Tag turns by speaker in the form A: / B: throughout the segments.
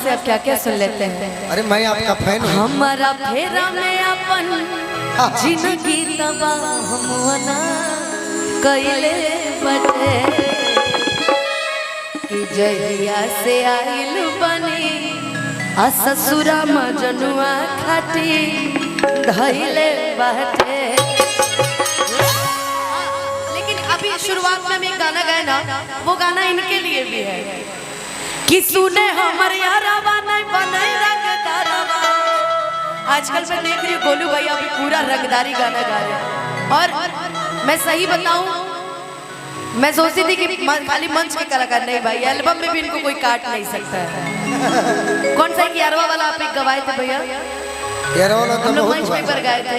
A: से अब क्या क्या सुन लेते हैं।
B: अरे मैं आपका फैन हूँ।
A: हमारा फेरा में अपन जिंदगी तबाह हमना कइले बटे कि जहिया से आइल बनी आ ससुरा मजनुआ खाटी धइले बटे। लेकिन अभी शुरुआत में मैं गाना गाया ना, वो गाना इनके लिए भी है कि सुने हमर यारावा नहीं बने रंगदारवा। आजकल मैं देख रही हूँ गोलू भैया भी पूरा रंगदारी गाना गा रहे हैं। और मैं सही बताऊं, मैं सोचती थी कि खाली मंच के कलाकार नहीं भाई, एल्बम में भी इनको कोई काट नहीं सकता है। कौन सा यारवा वाला आप एक गवाए थे भैया?
B: यारवा वाला तो
A: हम लोग मंच पे पर गाए थे।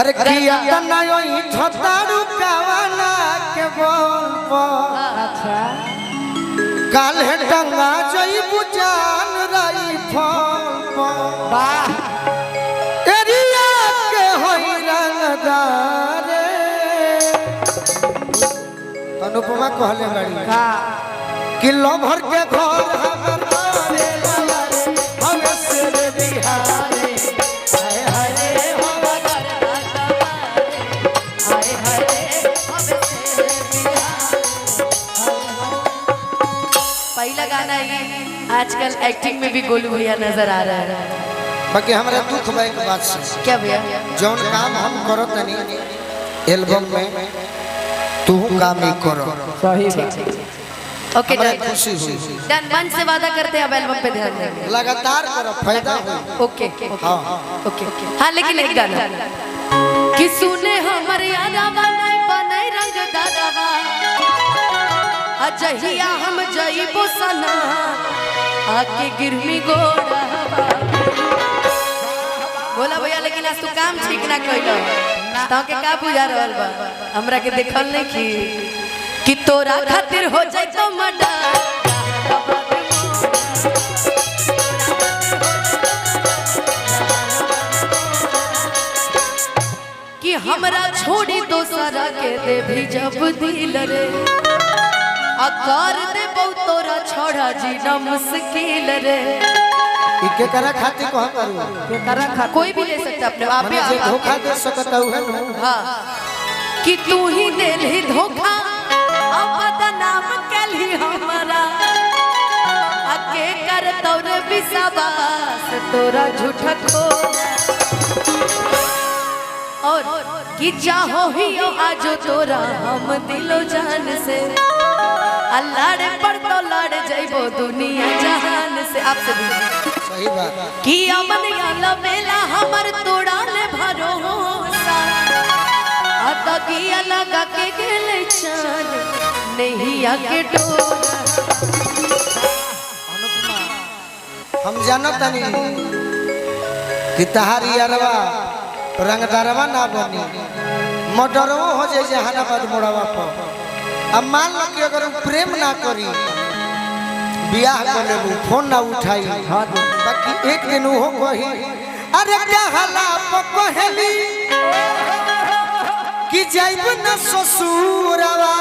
B: अरे किया तनायो ई ठतारू कावाला के बोल पर अच्छा काल है टंगा जई बुजान रही फल वाह एरिया के होई रंगदार अनुपमा कहले बड़ी का कि लो भर के घर हमर मारे लारे हम से बिहारे हाय हाय हो मगर हाय हाय हम से बिहारे।
A: पहला गाना ये आजकल एक्टिंग में भी गोलू भैया नजर आ रहा है।
B: बाकी हमारे दुख भाई की बात से
A: क्या भैया?
B: जौन काम हम करो तनी एल्बम में तू काम ही करो।
C: सही
A: ओके डन,
B: खुशी हुई
A: डन। मन से वादा करते हैं अब एल्बम पे ध्यान देंगे।
B: लगातार करो फायदा हो।
A: ओके ओके हाँ, लेकिन एक गाना कि सुने हमर यारावा नहीं बने रंगदारवा अजहिया हम जइबो सना आके गिरमी गोड़ावा। बोला भैया लेकिन आज तू काम ठीक ना कइलो, ताके का बुझा रहल बा हमरा के देखल नहीं कि तोरा खातिर हो जाए तो मडा कि हमरा छोड़ी दोसरा के दे भी जब दिल रे अकार दे बहुत तोरा छोड़ा जीना मुश्किल रे।
B: इके करा खातिर को करू के करा खातिर
A: कोई भी ले सकता अपने आप पे
B: आप धोखा दे सकता है ना।
A: हाँ कि तू ही दे ले धोखा अब बदनाम कली हमरा आके कर तोरे विश्वास तोरा झूठा खो और कि चाहो ही आज तोरा हम दिलो जान से अल्लाह पर तो लड़ जाइबो दुनिया जहान से। आपसे भी
B: सही बात
A: कि अमन याला मेला हमर तोड़ा ले भरोसा आता की अलग के गेले चान नहीं आके डोरा।
B: अनुपमा हम जानत नहीं कि तहारी अरवा रंगदारवा ना बनी मोटरवा हो जाए जहानाबाद मोड़वा पर। अब मान लो कि अगर प्रेम ना करी बियाह कर लेबू फोन ना उठाई बाकी एक दिन हो कही अरे कहला पहली कि जाइब न ससुरवा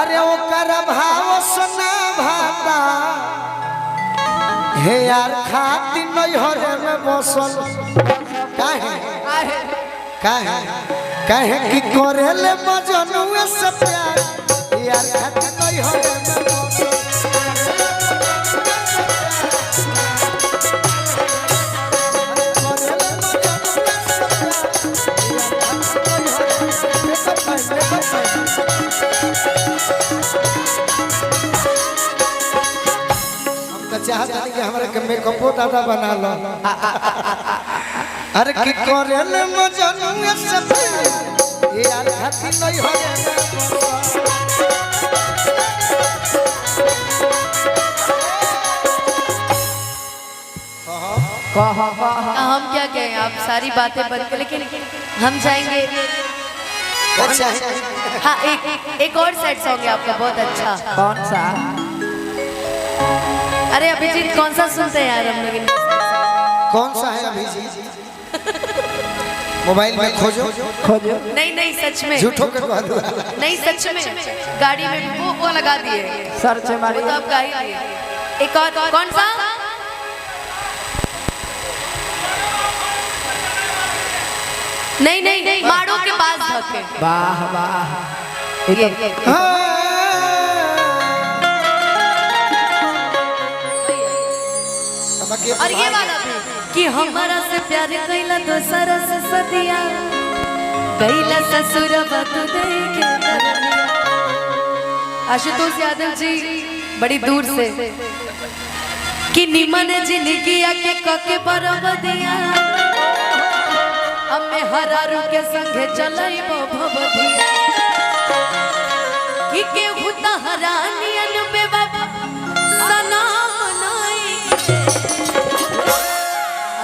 B: अरे ओकर भाव सुना भाता हे यार खाती नहीं हरे में बसल काहे काहे काहे कि करेले मजनुए से प्यार यार खाती नहीं हरे में बसल चाहता कि हमारे के मेकअपो दादा बना लो। अरे की करेले मजनुए से प्यार यार खाती नहीं हो
A: हम क्या कहें, आप सारी बातें बंद कर, लेकिन हम चाहेंगे हाँ एक और सेट सॉन्ग है आपका बहुत अच्छा।
C: कौन सा?
A: अरे अभिजीत कौन सा सुनते हैं यार हम लोग?
B: कौन सा है अभिजीत? मोबाइल में खोजो
C: खोजो।
A: नहीं नहीं सच में,
B: झूठो के कह दो।
A: नहीं सच में, गाड़ी में वो लगा दिए,
C: सर्च
A: वो
C: मारी।
A: तो आप गा ही दिए। एक और कौन सा? नहीं नहीं नहीं, माड़ों के पास धके।
C: वाह वाह।
A: ये और ये वाला भी कि हमारा से प्यार कैला दोसरा से सदिया, कैला ससुरबा तू देखे दरदिया। आशुतोष यादव जी बड़ी दूर से कि निमन जिंदगी के कके बरबदिया, हमें हरारू के संगे चलैबो भवदिया कि केहू तहरानियन में बाबा सनाम नहीं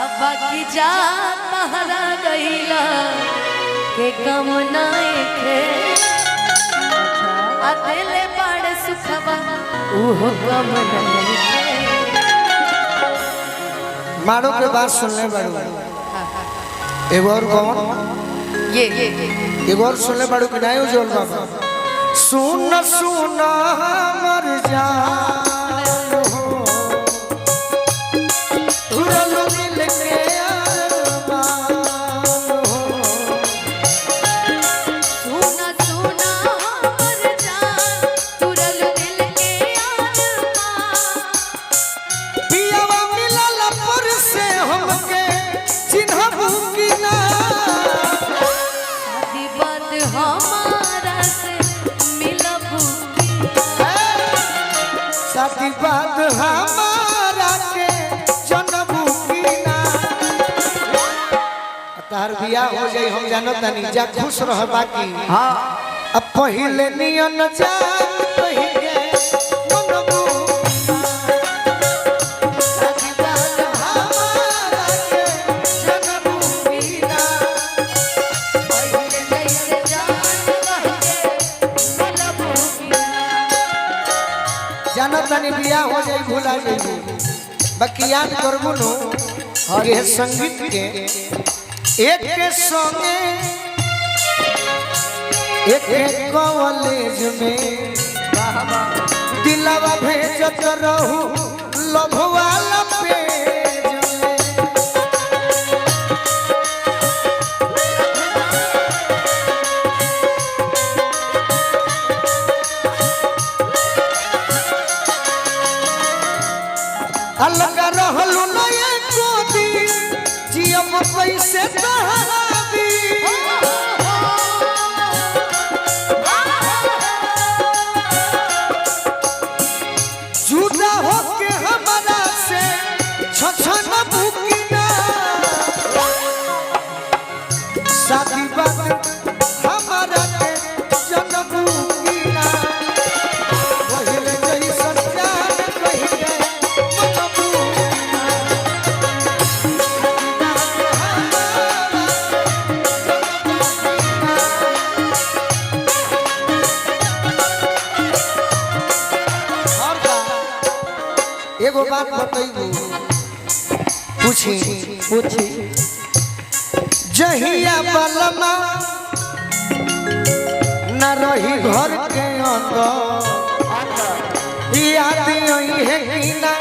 A: अब बाकी जा तहरा गईला के कम नहीं खे अकेले बड़ सुखबा उहो कम नहीं खे।
B: मारो के बात सुनने बड़ू एगो और कौन
A: ये
B: एगो और सुनने बड़ू कि नहीं उज्जवल बाबा। सुन सुन हमर जान हो उड़ल दिल के अरमान हो।
A: सुना सुना हमर जान तुरल दिल के अरमान,
B: पियावा मिलल पर से हमके चिन्हबू कि ना।
A: शादी बात हमारा से मिलबू की
B: साथी बात हमारा के जनबू कि ना। तार बियाह हो जाई हम जानो तनी जा खुश रह बाकी।
C: हाँ
B: अब पहिले नियन जान पहिले मनबू साथी बात हमारा के जनबू कि ना।
A: पहिले जैसे जान बहके मिलबू की
B: जानो तनी बियाह हो जाई भुला जाई बाकी याद करबू नो ये संगीत के एक के संगे एक कॉलेज में दिलवा भेजत रहू लव वाला पेज में। अलग रहलू न एको दिन जियब कैसे तहाबी। जुदा होके हमारा से छछन बुकिना। शादी बात हमारा के जनबू कि ना। पहिले जैसन जान कहिले मनबू कि ना। और का एगो बात बतैबू पूछी
C: पूछी।
B: जहिया बलमा न रही घर के अंदर याद आई है कि ना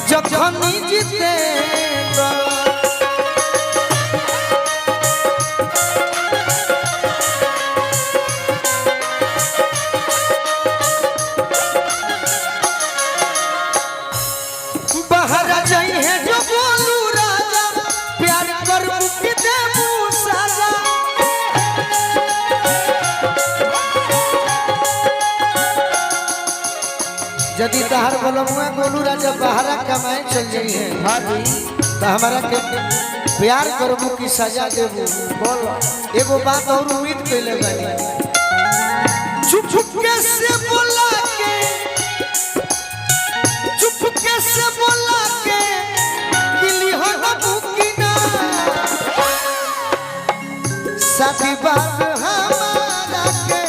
B: जखनी जीते बाहर जाई है जो बोलू राजा प्यार करू कि देबू साजा। यदि तहार बोलमुआ बोलू राजा बाहरा कमाए चल जाई है
C: हाँ जी
B: तो हमारा के प्यार करबू कि सजा देबू।
C: बोलो।
B: एगो बात और उम्मीद कैले बानी चुप चुप के से बोला के चुप के से बोला के दिली हो न बुकिना। साथी बात हमारा के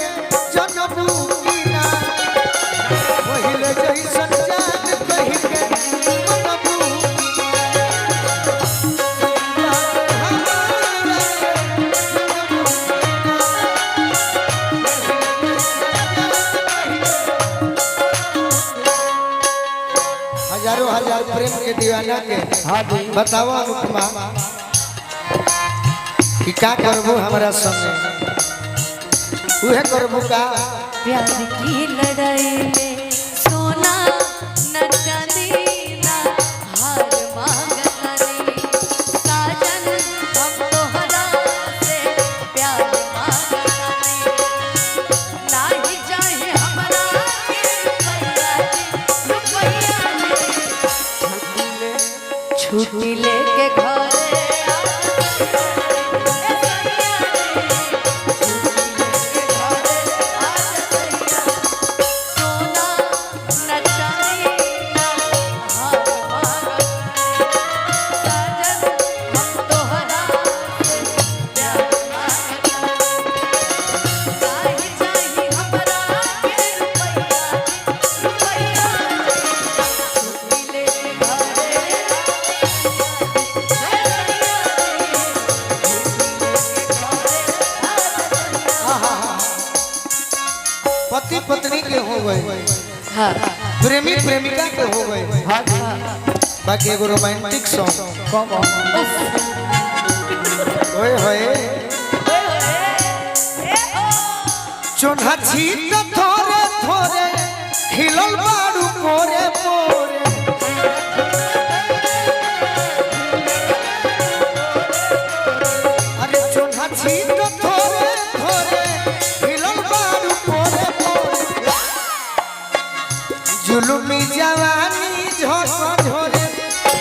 B: जनबू कि ना। पहिले जैसन जान कहि के मनबू कि ना। साथी बात हमारा के हजारों हजार प्रेम के दीवाना के
C: हाँ जी
B: बताओ अनुपमा कि का करबू हमारा संगे उहे करबू का
A: प्यार की लड़ाई में सोना न चांदी ना हार मांगता नहीं साजन हम तोहरा से प्यार मांगता नहीं ना ही चाहे हमरा के रुपैया छुट्टी लेके घरे
B: पति पत्नी के हो गए
A: हाँ
B: प्रेमी प्रेमिका के हो गए
C: हाँ जी
B: बाकी एगो रोमांटिक सॉन्ग
C: कम
B: ओए होए चोन्हा छीट थोरे थोरे खिलल बाड़ू पोरे पोरे अरे चोन्हा छीट थोरे थोरे खिलल बाड़ू पोरे पोरे जुलुमी जवानी झोंक झोरे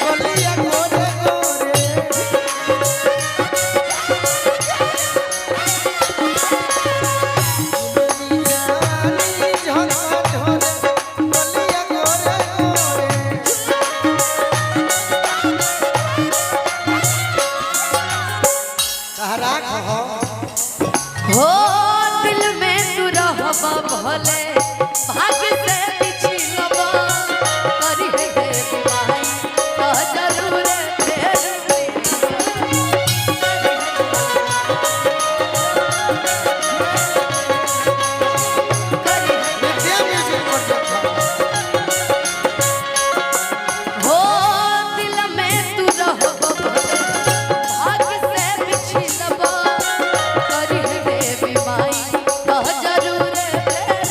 B: बोलिया गोरे गोरे
A: हो दिल में तू रहबा भले भाग्य से पिछलबा करी है भाई तो जरूर फेर हो दिल में तू रहबा भाग्य से पिछलबा करी है भाई तो जरूर फेर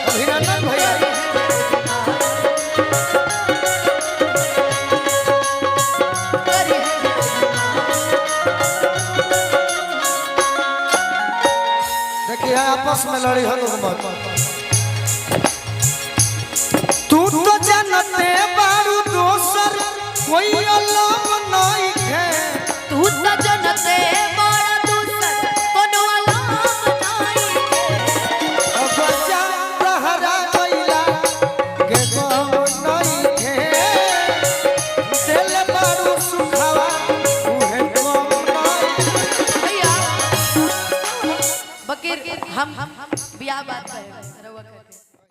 B: अभिनंदन भैया देखिए आपस में लड़ी हो लोग मत तू तो जानते बारू दोसर कोई अलग नहीं है
A: तू तो जनते बड़ा दूसर कोनो अलग नहीं
B: अब बच्चा रहरा गइला के को नहीं है दिल बारू सुखावा उहे को नहीं
A: भैया बकीर हम बियाह बात करे रउआ करके